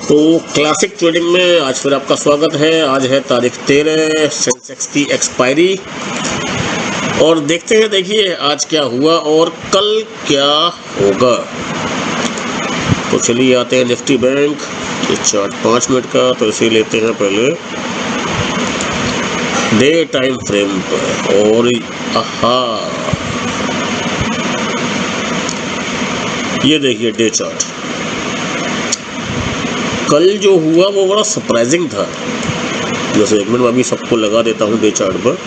तो classic trading में आज फिर आपका स्वागत है। आज है तारीख 13, सेंसेक्स की एक्सपायरी और देखते हैं, देखिए आज क्या हुआ और कल क्या होगा। तो चलिए आते हैं निफ्टी बैंक, ये चार्ट 5 मिनट का, तो इसे लेते हैं पहले डे टाइम फ्रेम पर। और ये देखिए डे चार्ट, कल जो हुआ वो बड़ा सरप्राइजिंग था। जैसे एक मिनट में अभी सबको लगा देता हूँ डे चार्ट पर।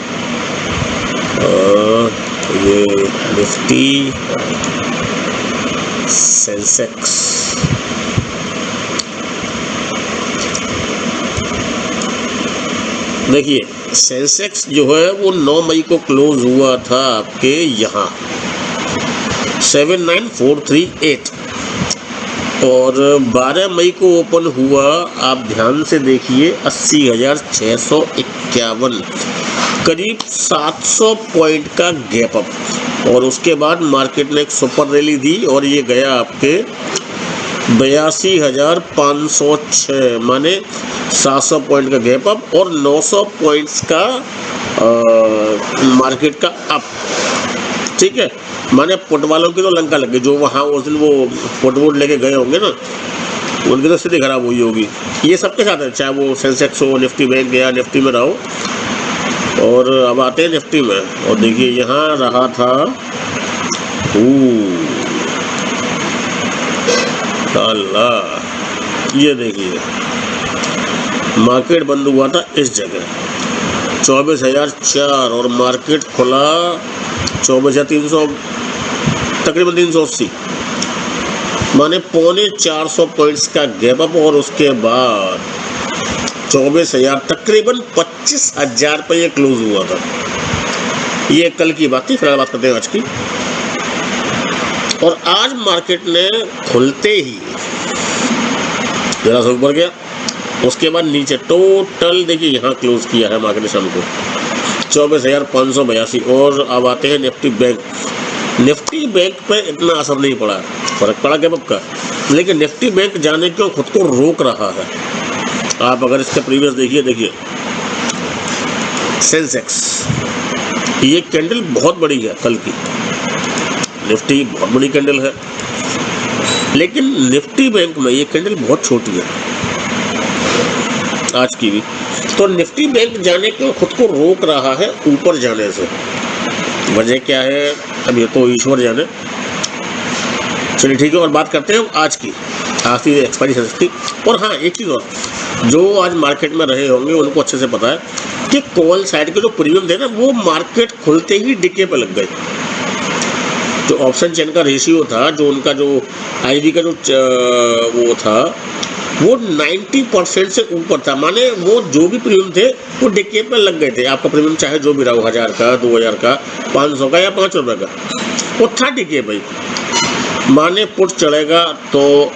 ये निफ्टी, सेंसेक्स, देखिए सेंसेक्स जो है वो 9 मई को क्लोज हुआ था आपके यहाँ 79438 और 12 मई को ओपन हुआ, आप ध्यान से देखिए 80,651, करीब 700 पॉइंट का गैप अप। और उसके बाद मार्केट ने एक सुपर रैली दी और ये गया आपके 82,506, माने 700 पॉइंट का गैप अप और 900 पॉइंट्स का मार्केट का अप। ठीक है, माने पुट वालों की तो लंका लग गई, जो वहाँ उस दिन वो पुट वोट लेके गए होंगे ना, उनकी तो स्थिति खराब हुई होगी। ये सबके साथ है, चाहे वो सेंसेक्स हो, निफ्टी बैंक या निफ्टी में रहो। और अब आते हैं निफ्टी में और देखिए यहाँ रहा था अल्लाह, ये देखिए मार्केट बंद हुआ था इस जगह 24,004 और मार्केट खुला 24,300, तकरीबन 380, माने 450 पॉइंट्स का गैप अप। और उसके बाद 24,000, तकरीबन 25,000 पे ये क्लोज हुआ था। ये कल की बात थी, फिर बात करते हैं आज की। और आज मार्केट ने खुलते ही जरा सा ऊपर गया, उसके बाद नीचे टोटल देखिए यहाँ क्लोज किया है मार्केट ने शाम को 24,582। और अब आते हैं निफ्टी बैंक। निफ्टी बैंक पे इतना असर नहीं पड़ा, फर्क पड़ा गैप अप का, लेकिन निफ्टी बैंक जाने क्यों खुद को रोक रहा है। आप अगर इसके प्रीवियस देखिए सेंसेक्स, ये कैंडल बहुत बड़ी है कल की, निफ्टी बहुत बड़ी कैंडल है, लेकिन निफ्टी बैंक में ये कैंडल बहुत छोटी है आज की भी। तो निफ्टी बैंक जाने क्यों खुद को रोक रहा है ऊपर जाने से, वजह क्या है अब ये तो ईश्वर जाने। चलिए ठीक है, और बात करते हैं आज की आखिरी एक्सपायरी की। और हाँ, एक चीज़ और, जो आज मार्केट में रहे होंगे उनको अच्छे से पता है कि कॉल साइड के जो प्रीमियम थे ना, वो मार्केट खुलते ही डिके पे लग गए। जो ऑप्शन चेन का रेशियो था, जो उनका जो आईवी का जो वो था, वो 90% से ऊपर था, माने वो जो भी प्रीमियम थे वो डिके पे लग गए थे। आपका प्रीमियम चाहे जो भी रहा हो, 1000 का, 2000 का, 500 का या 5 रुपये का, वो था डिके भाई। माने पुट चढ़ेगा तो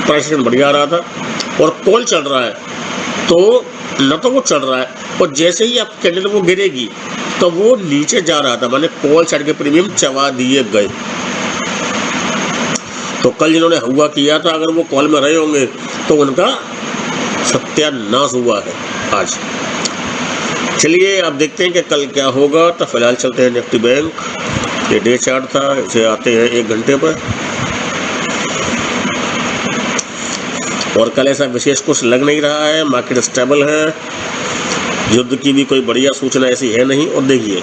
प्राइस बढ़ जा रहा था, और कॉल चल रहा है तो न तो वो चढ़ रहा है, और जैसे ही आप कैंडल वो गिरेगी तो वो नीचे जा रहा था, माने कॉल साइड के प्रीमियम चबा दिए गए। तो कल जिन्होंने हुआ किया था, अगर वो कॉल में रहे होंगे तो उनका सत्यानाश हुआ है आज। चलिए अब देखते हैं कि कल क्या होगा। तो फिलहाल चलते हैं निफ्टी बैंक, ये डे चार्ट था, इसे आते हैं 1 घंटे पर। और कल ऐसा विशेष कुछ लग नहीं रहा है, मार्केट स्टेबल है, युद्ध की भी कोई बढ़िया सूचना ऐसी है नहीं। और देखिए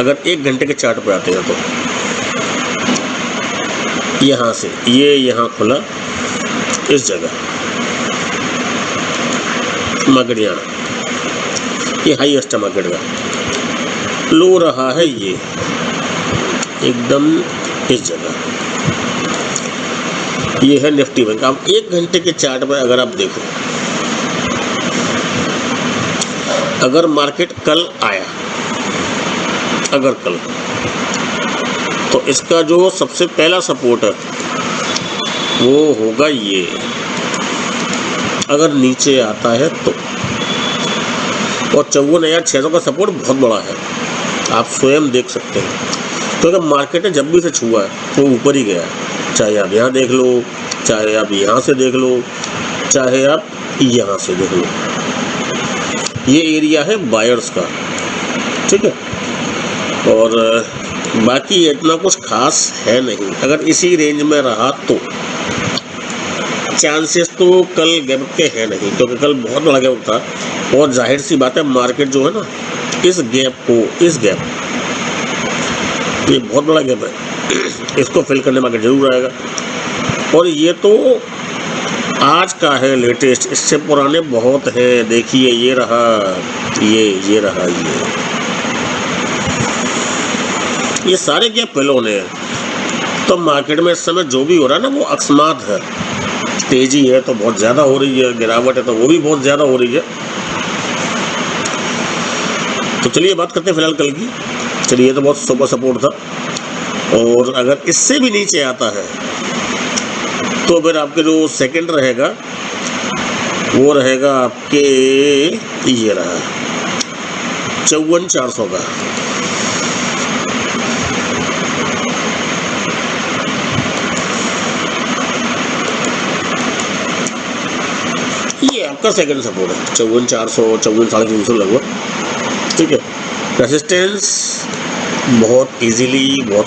अगर 1 घंटे के चार्ट पे आते हैं तो यहाँ से ये यहाँ खुला इस जगह मार्केट, यहाँ ये हाईएस्ट है मार्केट का, लो रहा है ये एकदम इस जगह, ये है निफ्टी बैंक। अब 1 घंटे के चार्ट पर अगर आप देखो, अगर मार्केट कल आया, अगर कल, तो इसका जो सबसे पहला सपोर्ट है वो होगा ये, अगर नीचे आता है तो। और 54,600 का सपोर्ट बहुत बड़ा है, आप स्वयं देख सकते हैं। तो अगर मार्केट ने जब भी से छुआ है वो ऊपर ही गया है, चाहे आप यहाँ देख लो, चाहे आप यहाँ से देख लो, चाहे आप यहाँ से देख लो, ये एरिया है बायर्स का, ठीक है। और बाकी इतना कुछ खास है नहीं। अगर इसी रेंज में रहा तो चांसेस तो कल गैप के है नहीं, क्योंकि कल बहुत बड़ा गैप था और जाहिर सी बात है मार्केट जो है ना, इस गैप ये बहुत बड़ा गैप है, इसको फिल करने मार्केट जरूर आएगा। और ये तो आज का है लेटेस्ट, इससे पुराने बहुत हैं। देखिए ये रहा, ये रहा, ये सारे गैप फिल होने हैं। तो मार्केट में इस समय जो भी हो रहा है ना, वो अकस्मात है। तेजी है तो बहुत ज़्यादा हो रही है, गिरावट है तो वो भी बहुत ज़्यादा हो रही है। तो चलिए बात करते हैं फिलहाल कल की। चलिए, ये तो बहुत सुपर सपोर्ट था, और अगर इससे भी नीचे आता है तो फिर आपके जो सेकंड रहेगा वो रहेगा आपके, ये रहा 54,400 का। ये आपका सेकंड सपोर्ट है, 54,400, 54,350 लगभग, ठीक है। रेसिस्टेंस बहुत इजीली, बहुत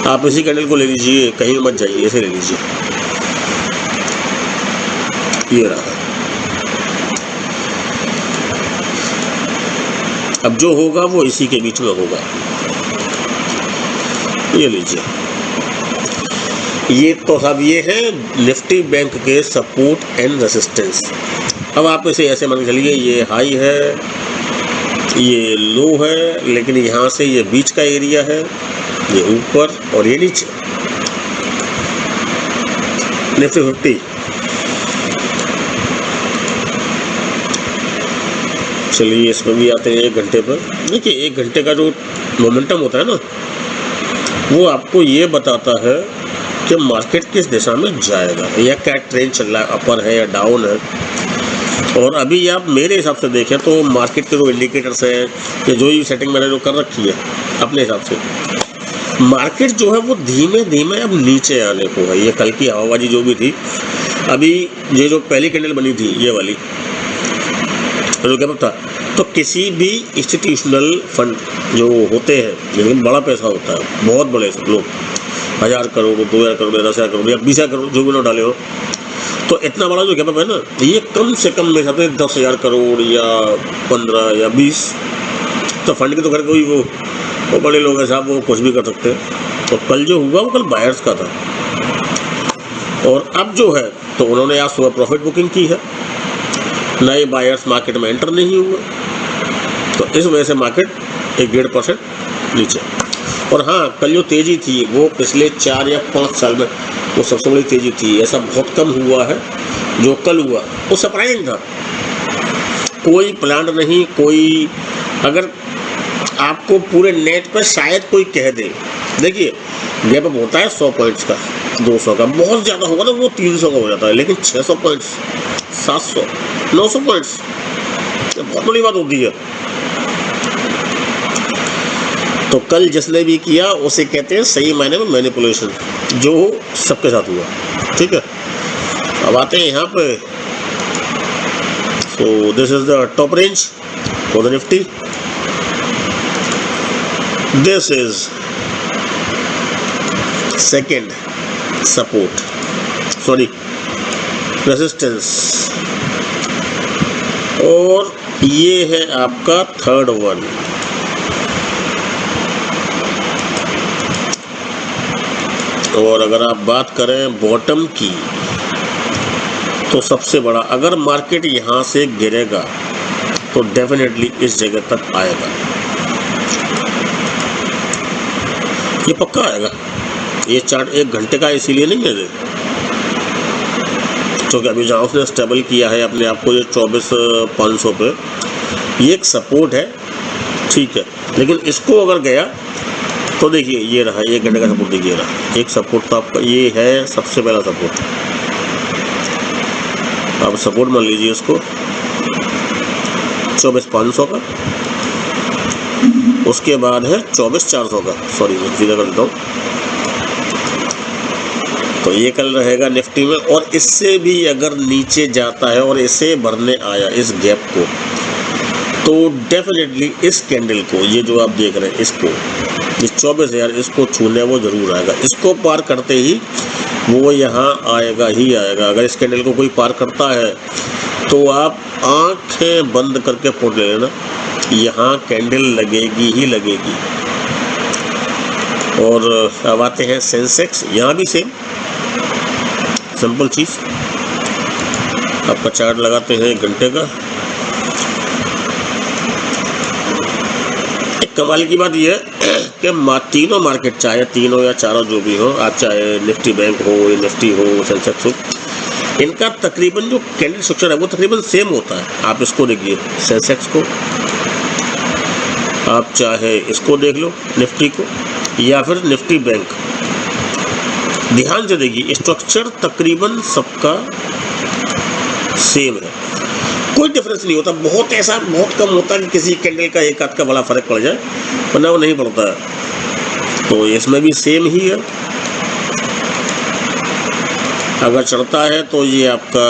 आप इसी कैंडल को ले लीजिए, कहीं मत जाइए, ऐसे ले लीजिए। ये रहा। अब जो होगा वो इसी के बीच में होगा, ये लीजिए। ये तो सब ये है निफ्टी बैंक के सपोर्ट एंड रेसिस्टेंस। अब आप इसे ऐसे मान के चलिए, ये हाई है, ये लो है, लेकिन यहाँ से ये बीच का एरिया है, ये ऊपर और ये नीचे। निफ्टी 50 चलिए इसमें भी आते हैं 1 घंटे पर। देखिए 1 घंटे का जो मोमेंटम होता है ना, वो आपको ये बताता है कि मार्केट किस दिशा में जाएगा, या क्या ट्रेंड चल रहा है, अपर है या डाउन है। और अभी आप मेरे हिसाब से देखें तो मार्केट के जो इंडिकेटर्स हैं, या जो ही सेटिंग मैंने जो कर रखी है अपने हिसाब से, मार्केट जो है वो धीमे धीमे अब नीचे आने को है। ये कल की हवाबाजी जो भी थी, अभी ये जो पहली कैंडल बनी थी ये वाली, तो क्या था, तो किसी भी इंस्टीट्यूशनल फंड जो होते हैं, जिनमें बड़ा पैसा होता है, बहुत बड़े लोग, 1000 करोड़, 2000 करोड़, 10,000 करोड़ या 20,000 करोड़ जो भी ना डाले हो, तो इतना बड़ा जो गैप है ना, ये कम से कम मेरे साथ 10,000 करोड़ या 15 या 20, तो फंड के तो घर कोई वो बड़े लोग हैं साहब, वो कुछ भी कर सकते हैं। तो कल जो हुआ वो कल बायर्स का था, और अब जो है तो उन्होंने आज सुबह प्रॉफिट बुकिंग की है, नए बायर्स मार्केट में एंटर नहीं हुए, तो इस वजह से मार्केट 1-1.5% नीचे। और हाँ, कल जो तेज़ी थी वो पिछले 4 या 5 साल में वो सबसे बड़ी तेज़ी थी। ऐसा बहुत कम हुआ है जो कल हुआ, वो सरप्राइजिंग था। कोई प्लान नहीं, कोई अगर आपको पूरे नेट पर शायद कोई कह दे, देखिए गैप अप होता है 100 पॉइंट्स का, 200 का, बहुत ज़्यादा होगा तो वो 300 का हो जाता है, लेकिन 600 पॉइंट्स, 700, 900 पॉइंट्स, ये बहुत बड़ी बात होती है। तो कल जिसने भी किया उसे कहते हैं सही मायने में मैनिपुलेशन, जो सबके साथ हुआ, ठीक है। अब आते हैं यहाँ पे। So this is the top range for the Nifty, this is second support, sorry resistance, और ये है आपका थर्ड वन। और अगर आप बात करें बॉटम की, तो सबसे बड़ा, अगर मार्केट यहाँ से गिरेगा तो डेफिनेटली इस जगह तक आएगा, ये पक्का आएगा। ये चार्ट 1 घंटे का इसीलिए नहीं है, क्योंकि अभी जहाँ उसने स्टेबल किया है अपने आप को, ये 24,500 पे, ये एक सपोर्ट है, ठीक है। लेकिन इसको अगर गया तो देखिए ये रहा 1 घंटे का सपोर्ट, देखिए रहा एक सपोर्ट, तो आपका ये है सबसे पहला सपोर्ट। आप सपोर्ट मान लीजिए इसको 24,500 का, उसके बाद है 24,400 का, सॉरी मैं सीधा कर देता हूँ, तो ये कल रहेगा निफ्टी में। और इससे भी अगर नीचे जाता है और इसे भरने आया इस गैप को, तो डेफिनेटली इस कैंडल को, ये जो आप देख रहे हैं इसको, इस 24,000 इसको छूने वो जरूर आएगा। इसको पार करते ही वो यहाँ आएगा ही आएगा। अगर इस कैंडल को कोई पार करता है तो आप आंखें बंद करके फोड़ ले लेना, यहाँ कैंडल लगेगी ही लगेगी। और अब आते हैं सेंसेक्स, यहाँ भी सेम सिंपल चीज़। आपका चार्ट लगाते हैं 1 घंटे का। एक कमाल की बात यह है कि तीनों मार्केट, चाहे तीनों या चारों जो भी हो, आज चाहे निफ्टी बैंक हो, निफ्टी हो, सेंसेक्स हो, इनका तकरीबन जो कैंडल स्ट्रक्चर है वो तकरीबन सेम होता है। आप इसको देखिए, सेंसेक्स को, आप चाहे इसको देख लो निफ्टी को, या फिर निफ्टी बैंक, ध्यान से देखिए स्ट्रक्चर तकरीबन सबका सेम है, कोई डिफरेंस नहीं होता। बहुत ऐसा बहुत कम होता है कि किसी कैंडल का एक आध का बड़ा फर्क पड़ जाए, वरना वो नहीं पड़ता है। तो इसमें भी सेम ही है। अगर चढ़ता है तो ये आपका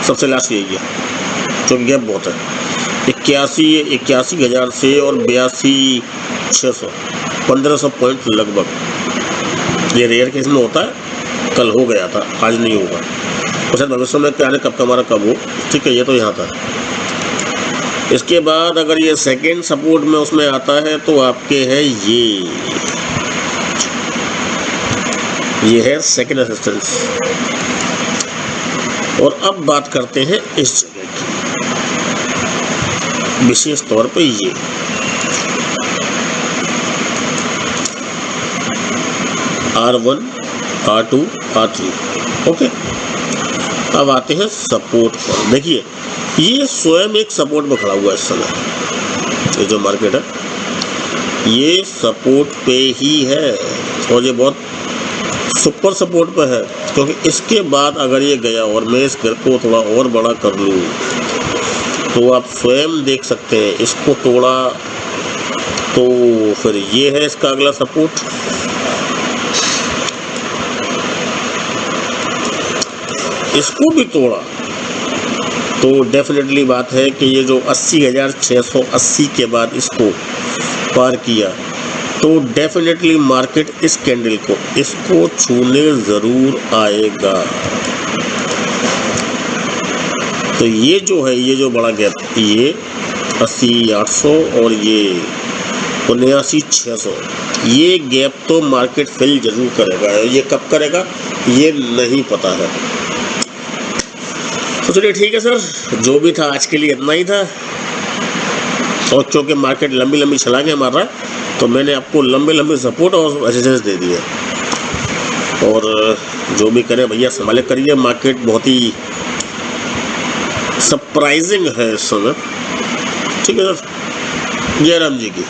सबसे लास्ट यही है, क्योंकि गैप बहुत है। 81,000 से और 82,600, 1500 पॉइंट लगभग। ये रेयर केस में होता है, कल हो गया था, आज नहीं होगा। और शायद भविष्य में क्या है, कब का हमारा कब हो, ठीक है। ये तो यहाँ था। इसके बाद अगर ये सेकेंड सपोर्ट में उसमें आता है तो आपके है ये है सेकेंड रेजिस्टेंस। और अब बात करते हैं इस जगह की, विशेष तौर पे ये R1, R2, R3, ओके। अब आते हैं सपोर्ट पर। देखिए ये स्वयं एक सपोर्ट पर खड़ा हुआ है इस समय। ये जो मार्केट है ये सपोर्ट पे ही है, और ये बहुत सुपर सपोर्ट पे है, क्योंकि इसके बाद अगर ये गया और मैं इस घर को थोड़ा और बड़ा कर लूँ तो आप स्वयं देख सकते हैं, इसको तोड़ा तो फिर ये है इसका अगला सपोर्ट। इसको भी तोड़ा तो डेफिनेटली बात है कि ये जो 80,680 के बाद इसको पार किया तो डेफिनेटली मार्केट इस कैंडल को, इसको छूने ज़रूर आएगा। तो ये जो है, ये जो बड़ा गैप, ये 80,800 और ये 79,600, ये गैप तो मार्केट फिल जरूर करेगा। ये कब करेगा ये नहीं पता है। तो चलिए ठीक है सर, जो भी था आज के लिए इतना ही था। और क्योंकि मार्केट लंबी लंबी छलांगे मार रहा है तो मैंने आपको लंबे लंबे सपोर्ट और रेजिस्टेंस दे दिए। और जो भी करें भैया संभाले करिए, मार्केट बहुत ही सरप्राइजिंग है इस समय। ठीक है सर, जय राम जी की।